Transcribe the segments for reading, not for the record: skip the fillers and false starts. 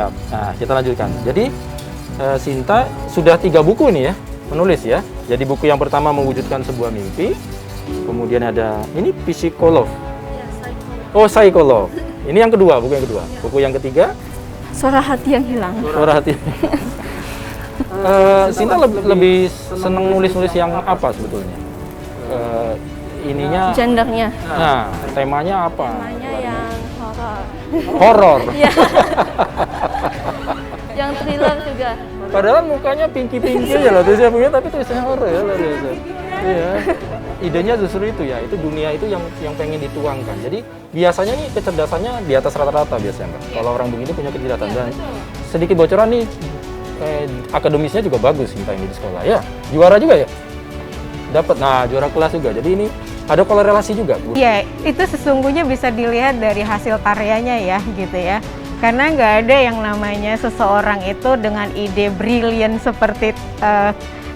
Siap. Nah, kita lanjutkan. Jadi Sinta sudah 3 buku ini ya, menulis ya. Jadi buku yang pertama mewujudkan sebuah mimpi. Kemudian ada ini Psikolog. Oh, Psikolog. Ini yang kedua, buku yang kedua. Buku yang ketiga, Suara Hati Yang Hilang. Suara Hati. Sinta lebih senang nulis-nulis yang apa sebetulnya? Ininya. Gendernya. Nah, temanya apa? Temanya yang horor. Horor. Iya. Yang thriller juga. Padahal mukanya pinky-pinky aja lah tulisnya punya, tapi tulisannya horor ya luar biasa. Iya. Idenya justru itu ya, itu dunia itu yang pengen dituangkan. Jadi biasanya nih kecerdasannya di atas rata-rata biasanya, Mbak. Kalau orang begini punya kecerdasan. Dan sedikit bocoran nih, akademisnya juga bagus Sinta ini di sekolah ya. Juara juga ya? Dapat. Nah, juara kelas juga. Jadi ini ada korelasi juga, Bu. Iya, itu sesungguhnya bisa dilihat dari hasil karyanya ya, gitu ya. Karena nggak ada yang namanya seseorang itu dengan ide brilian seperti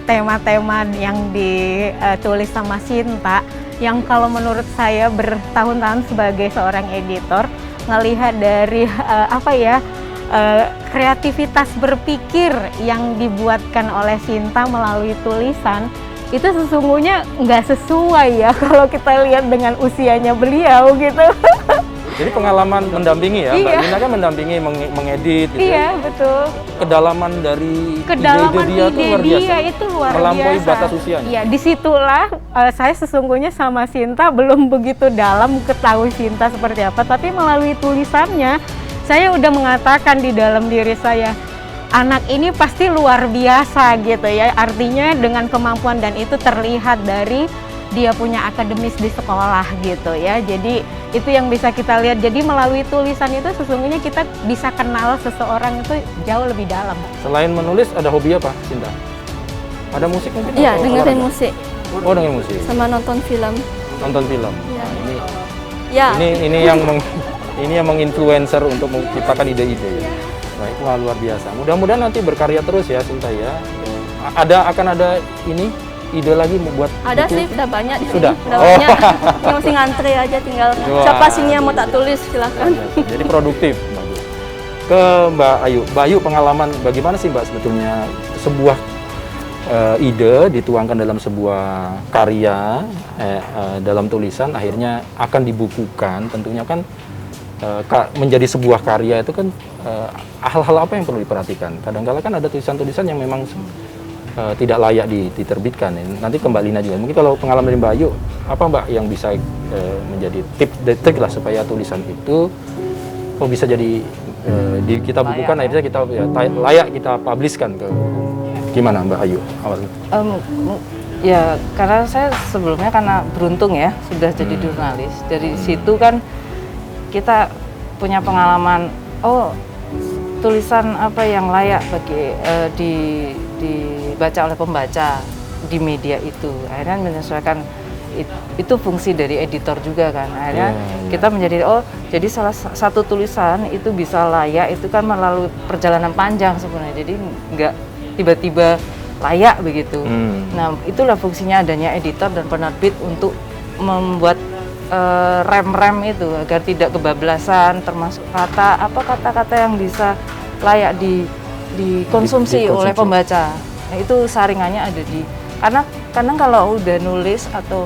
tema-tema yang ditulis sama Sinta, yang kalau menurut saya bertahun-tahun sebagai seorang editor, ngelihat dari kreativitas berpikir yang dibuatkan oleh Sinta melalui tulisan, itu sesungguhnya nggak sesuai ya kalau kita lihat dengan usianya beliau gitu. Jadi pengalaman mendampingi ya, Mbak Lina kan mendampingi mengedit gitu. Iya, betul. Kedalaman dari Kedalaman ide dia tuh luar biasa. dia itu luar melampaui biasa. batas usianya. Iya, disitulah saya sesungguhnya sama Sinta belum begitu dalam ketahui Sinta seperti apa, tapi melalui tulisannya saya udah mengatakan di dalam diri saya, anak ini pasti luar biasa gitu ya. Artinya dengan kemampuan, dan itu terlihat dari dia punya akademis di sekolah gitu ya. Jadi itu yang bisa kita lihat. Jadi melalui tulisan itu sesungguhnya kita bisa kenal seseorang itu jauh lebih dalam. Selain menulis, ada hobi apa, Sinta? Ada musik mungkin? Iya, atau dengerin olahraga? musik. Oh, dengerin musik. Sama nonton film. Nonton film. Iya. Nah, Ya. ini yang menginfluencer untuk menciptakan ide-ide ya. Nah, itu hal luar biasa. Mudah-mudahan nanti berkarya terus ya, Sinta ya. Akan ada ini ide lagi membuat Ada buku? sih, udah banyak di sini. Sudah? Udah Oh. banyak. Ini masih ngantri aja tinggal. Wah. Siapa sini yang mau tak tulis, silahkan. Jadi produktif. Bagus. Ke Mbak Ayu. Mbak Ayu, pengalaman bagaimana sih Mbak sebetulnya sebuah ide dituangkan dalam sebuah karya, dalam tulisan, akhirnya akan dibukukan, tentunya kan menjadi sebuah karya itu kan hal-hal apa yang perlu diperhatikan. Kadang-kala kan ada tulisan-tulisan yang memang tidak layak diterbitkan. Nanti ke Mbak Lina juga. Mungkin kalau pengalaman dari Mbak Ayu, apa Mbak yang bisa menjadi tips dan trik lah supaya tulisan itu bisa jadi kita bukukan, akhirnya kita layak kita publishkan ke gimana Mbak Ayu awalnya? Ya karena saya sebelumnya karena beruntung ya sudah jadi jurnalis. Dari situ kan kita punya pengalaman, tulisan apa yang layak bagi dibaca oleh pembaca di media itu. Akhirnya menyesuaikan itu fungsi dari editor juga kan. Akhirnya kita menjadi jadi salah satu tulisan itu bisa layak itu kan melalui perjalanan panjang sebenarnya. Jadi nggak tiba-tiba layak begitu. Nah, itulah fungsinya adanya editor dan penerbit untuk membuat rem-rem itu agar tidak kebablasan, termasuk kata-kata yang bisa layak dikonsumsi oleh pembaca. Nah, itu saringannya ada karena kadang kalau udah nulis atau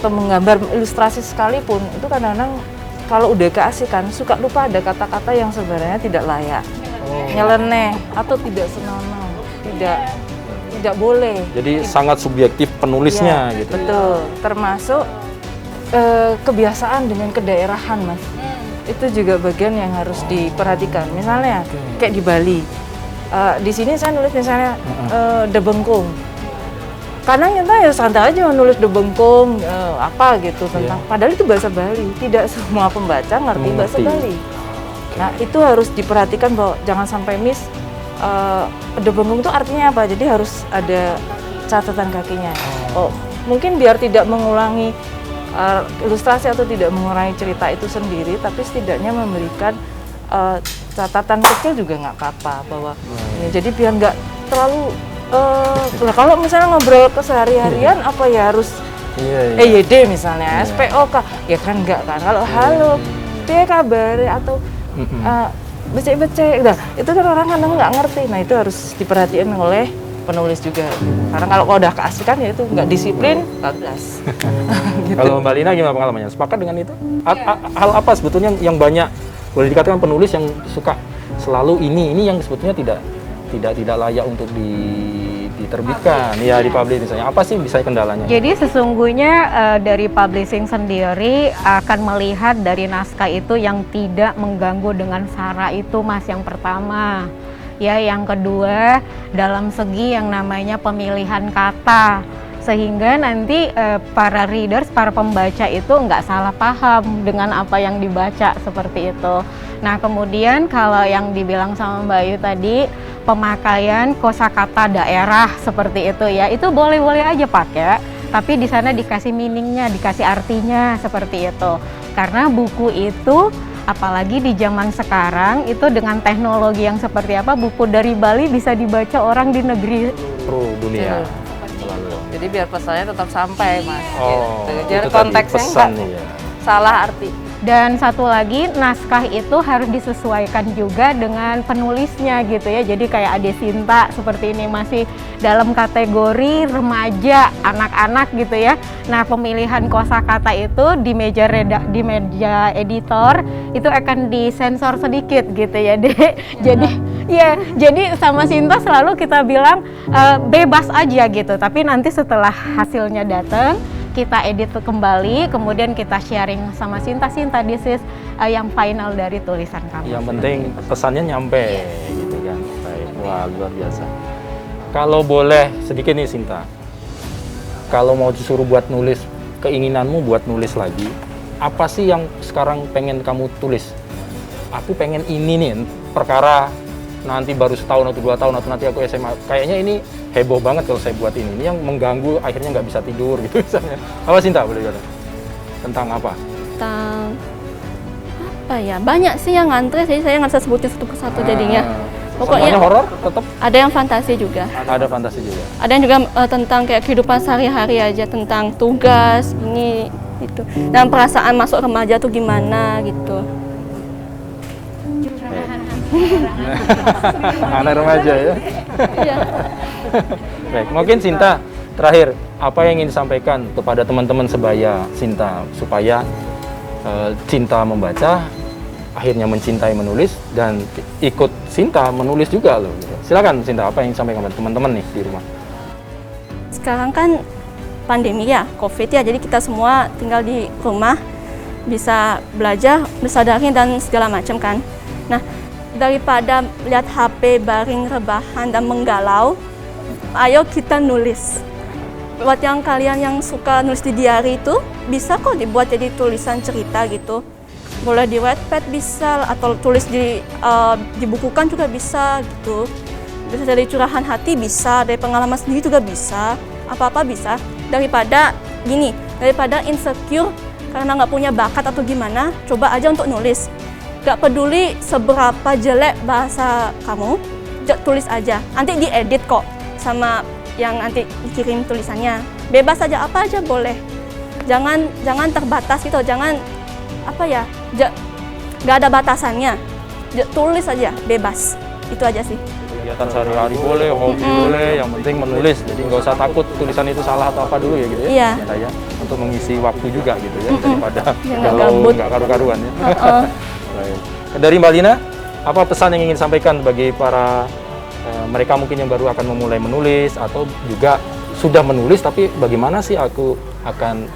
menggambar ilustrasi sekalipun itu kadang-kadang kalau udah keasikan suka lupa ada kata-kata yang sebenarnya tidak layak, nyeleneh atau tidak senonoh, tidak boleh. Jadi sangat subjektif penulisnya ya, gitu. Betul, termasuk kebiasaan dengan kedaerahan, Mas. Itu juga bagian yang harus diperhatikan. Misalnya kayak di Bali, di sini saya nulis misalnya Debengkung. Kadang kita ya santai aja menulis Debengkung apa gitu tentang. Padahal itu bahasa Bali. Tidak semua pembaca ngerti bahasa Bali. Nah itu harus diperhatikan bahwa jangan sampai miss. Debengkung itu artinya apa? Jadi harus ada catatan kakinya. Mungkin biar tidak mengulangi ilustrasi atau tidak mengurangi cerita itu sendiri, tapi setidaknya memberikan catatan kecil juga nggak apa-apa bahwa ini. Jadi biar nggak terlalu kalau misalnya ngobrol keseharian apa ya harus EYD misalnya, SPOK ya kan nggak kan. Kalau halo, dia kabar atau becek-becek. Nah, itu kan orang kadang nggak ngerti. Nah, itu harus diperhatiin oleh penulis juga. Karena kalau udah keasikan ya itu nggak disiplin, bablas. Gitu. Kalau Mbak Lina gimana pengalamannya? Sepakat dengan itu? Hal apa sebetulnya yang banyak boleh dikatakan penulis yang suka selalu ini yang sebetulnya tidak layak untuk diterbitkan, ya dipublish misalnya. Apa sih bisa kendalanya? Jadi sesungguhnya dari publishing sendiri akan melihat dari naskah itu yang tidak mengganggu dengan sara itu, Mas, yang pertama. Ya, yang kedua dalam segi yang namanya pemilihan kata, sehingga nanti para readers, para pembaca itu nggak salah paham dengan apa yang dibaca seperti itu. Nah, kemudian kalau yang dibilang sama Mbak Ayu tadi, pemakaian kosakata daerah seperti itu ya, itu boleh-boleh aja pakai, tapi di sana dikasih meaningnya, dikasih artinya seperti itu. Karena buku itu apalagi di zaman sekarang itu dengan teknologi yang seperti apa, buku dari Bali bisa dibaca orang di negeri dunia. Jadi biar pesannya tetap sampai, Mas. Oh, gitu. Jadi itu konteksnya tadi pesan nggak nih ya. salah arti. Dan satu lagi, naskah itu harus disesuaikan juga dengan penulisnya gitu ya. Jadi kayak Ade Sinta seperti ini masih dalam kategori remaja, anak-anak gitu ya. Nah, pemilihan kosakata itu di meja editor itu akan disensor sedikit gitu ya, Dek. Jadi sama Sinta selalu kita bilang bebas aja gitu. Tapi nanti setelah hasilnya datang, kita edit kembali, kemudian kita sharing sama Sinta, this is yang final dari tulisan kamu. Yang penting pesannya nyampe, gitu kan. Baik, wah luar biasa. Kalau boleh sedikit nih Sinta, kalau mau disuruh buat nulis, keinginanmu buat nulis lagi, apa sih yang sekarang pengen kamu tulis? Aku pengen ini nih, perkara nanti baru setahun atau 2 tahun atau nanti aku SMA, kayaknya ini heboh banget kalau saya buat ini yang mengganggu, akhirnya nggak bisa tidur gitu misalnya. Apa Sinta boleh kata? Tentang apa? Tentang apa ya? Banyak sih yang ngantre, jadi saya nggak bisa sebutin satu persatu jadinya. Pokoknya horor tetap ada yang fantasi juga. ada fantasi juga. Ada yang juga tentang kayak kehidupan sehari-hari aja, tentang tugas ini itu. Dan perasaan masuk remaja tuh gimana gitu. Anak remaja ya. Iya. Baik, mungkin Sinta terakhir apa yang ingin disampaikan kepada teman-teman sebaya Sinta supaya cinta membaca akhirnya mencintai menulis dan ikut Sinta menulis juga loh. Gitu. Silakan Sinta, apa yang disampaikan kepada teman-teman nih di rumah? Sekarang kan pandemi ya, COVID ya, jadi kita semua tinggal di rumah, bisa belajar, bisa daring dan segala macam kan. Nah, daripada lihat HP, baring, rebahan, dan menggalau, ayo kita nulis. Buat yang kalian yang suka nulis di diary itu, bisa kok dibuat jadi tulisan cerita gitu. Boleh di Wattpad bisa, atau tulis dibukukan juga bisa gitu. Bisa dari curahan hati bisa, dari pengalaman sendiri juga bisa, apa-apa bisa. Daripada gini, daripada insecure karena nggak punya bakat atau gimana, coba aja untuk nulis. Gak peduli seberapa jelek bahasa kamu, tulis aja. Nanti diedit kok sama yang nanti dikirim tulisannya. Bebas aja, apa aja boleh. Jangan terbatas gitu, jangan apa ya, gak ada batasannya. Tulis aja, bebas. Itu aja sih. Kegiatan sehari-hari boleh, hobi boleh, yang penting menulis. Jadi nggak usah takut tulisan itu salah atau apa dulu ya gitu ya. Iya. Ya, untuk mengisi waktu juga gitu ya, daripada Ya, kalau gabut. nggak karu-karuan ya. Baik. Dari Mbak Lina, apa pesan yang ingin sampaikan bagi para mereka mungkin yang baru akan memulai menulis atau juga sudah menulis tapi bagaimana sih aku akan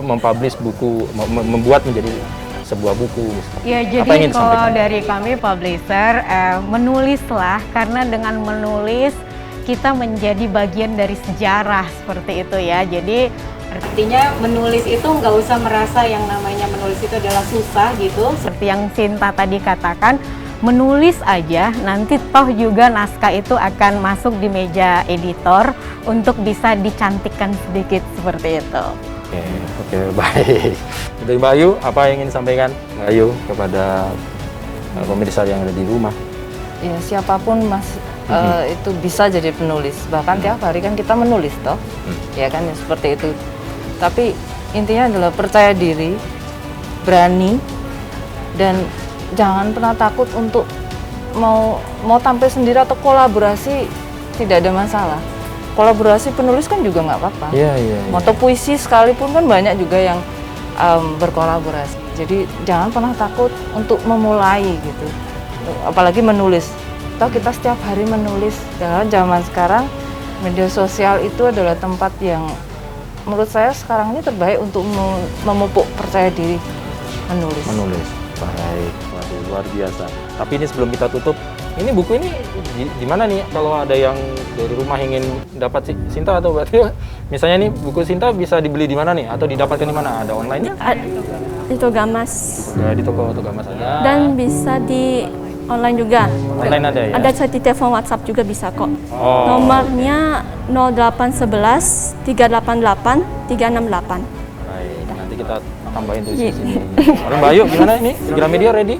mempublish buku, membuat menjadi sebuah buku misalnya. Ya, Apa yang jadi ingin kalau disampaikan? dari kami publisher, menulislah, karena dengan menulis kita menjadi bagian dari sejarah seperti itu ya. Jadi artinya menulis itu nggak usah merasa yang namanya menulis itu adalah susah gitu. Seperti yang Sinta tadi katakan, menulis aja, nanti toh juga naskah itu akan masuk di meja editor untuk bisa dicantikkan sedikit seperti itu. Oke, baik. Dari Mbak Ayu, apa yang ingin disampaikan Mbak Ayu kepada pemirsa yang ada di rumah? Ya siapapun Mas itu bisa jadi penulis. Bahkan tiap hari kan kita menulis toh. Ya kan ya, seperti itu. Tapi intinya adalah percaya diri, berani, dan jangan pernah takut untuk mau tampil sendiri atau kolaborasi tidak ada masalah. Kolaborasi penulis kan juga nggak apa-apa. Iya, iya. Atau puisi sekalipun kan banyak juga yang berkolaborasi. Jadi jangan pernah takut untuk memulai gitu. Apalagi menulis. Atau kita setiap hari menulis. Dalam zaman sekarang media sosial itu adalah tempat yang menurut saya sekarang ini terbaik untuk memupuk percaya diri menulis. Menulis. Baik. Waduh, luar biasa. Tapi ini sebelum kita tutup, ini buku ini di mana nih kalau ada yang dari rumah ingin dapat Sinta atau berarti misalnya nih buku Sinta bisa dibeli di mana nih atau didapatkan di mana? Ada online-nya? Itu Gamas. Ya, di toko Gamas ada. Dan bisa di online juga. Online ada ya? Ada di telepon WhatsApp juga bisa kok. Oh. Nomornya 0811 388 368. Baik, nanti kita tambahin tuh di sini. Orang Mbak Ayu gimana ini? Gramedia ready?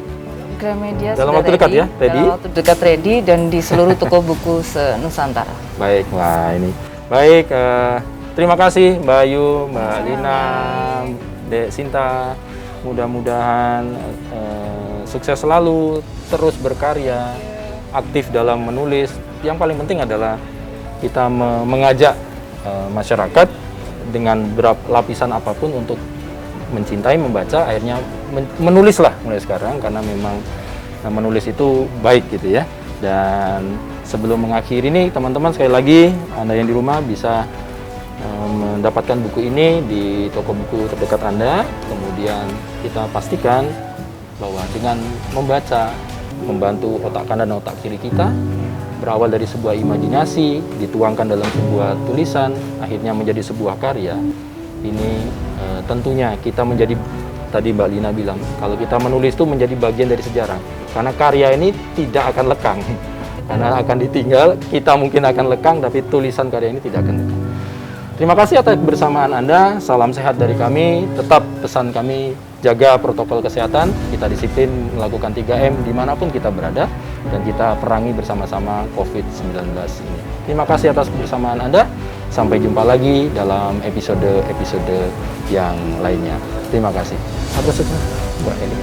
Gramedia Dalam sudah waktu dekat ya, ready? Dalam waktu dekat ready dan di seluruh toko buku se-Nusantara. Baik, wah ini. Baik, terima kasih Mbak Ayu, Mbak Lina, Dek Sinta. Mudah-mudahan sukses selalu, terus berkarya, aktif dalam menulis. Yang paling penting adalah kita mengajak masyarakat dengan lapisan apapun untuk mencintai, membaca, akhirnya menulislah mulai sekarang karena memang menulis itu baik gitu ya. Dan sebelum mengakhiri ini teman-teman sekali lagi Anda yang di rumah bisa mendapatkan buku ini di toko buku terdekat Anda. Kemudian kita pastikan bahwa dengan membaca membantu otak kanan dan otak kiri kita, berawal dari sebuah imajinasi dituangkan dalam sebuah tulisan akhirnya menjadi sebuah karya. Ini tentunya kita menjadi, tadi Mbak Lina bilang, kalau kita menulis itu menjadi bagian dari sejarah. Karena karya ini tidak akan lekang. Karena akan ditinggal, kita mungkin akan lekang, tapi tulisan karya ini tidak akan lekang. Terima kasih atas kebersamaan Anda. Salam sehat dari kami. Tetap pesan kami, jaga protokol kesehatan. Kita disiplin melakukan 3M dimanapun kita berada. Dan kita perangi bersama-sama COVID-19 ini. Terima kasih atas kebersamaan Anda. Sampai jumpa lagi dalam episode-episode yang lainnya. Terima kasih. Atas Mbak Eli.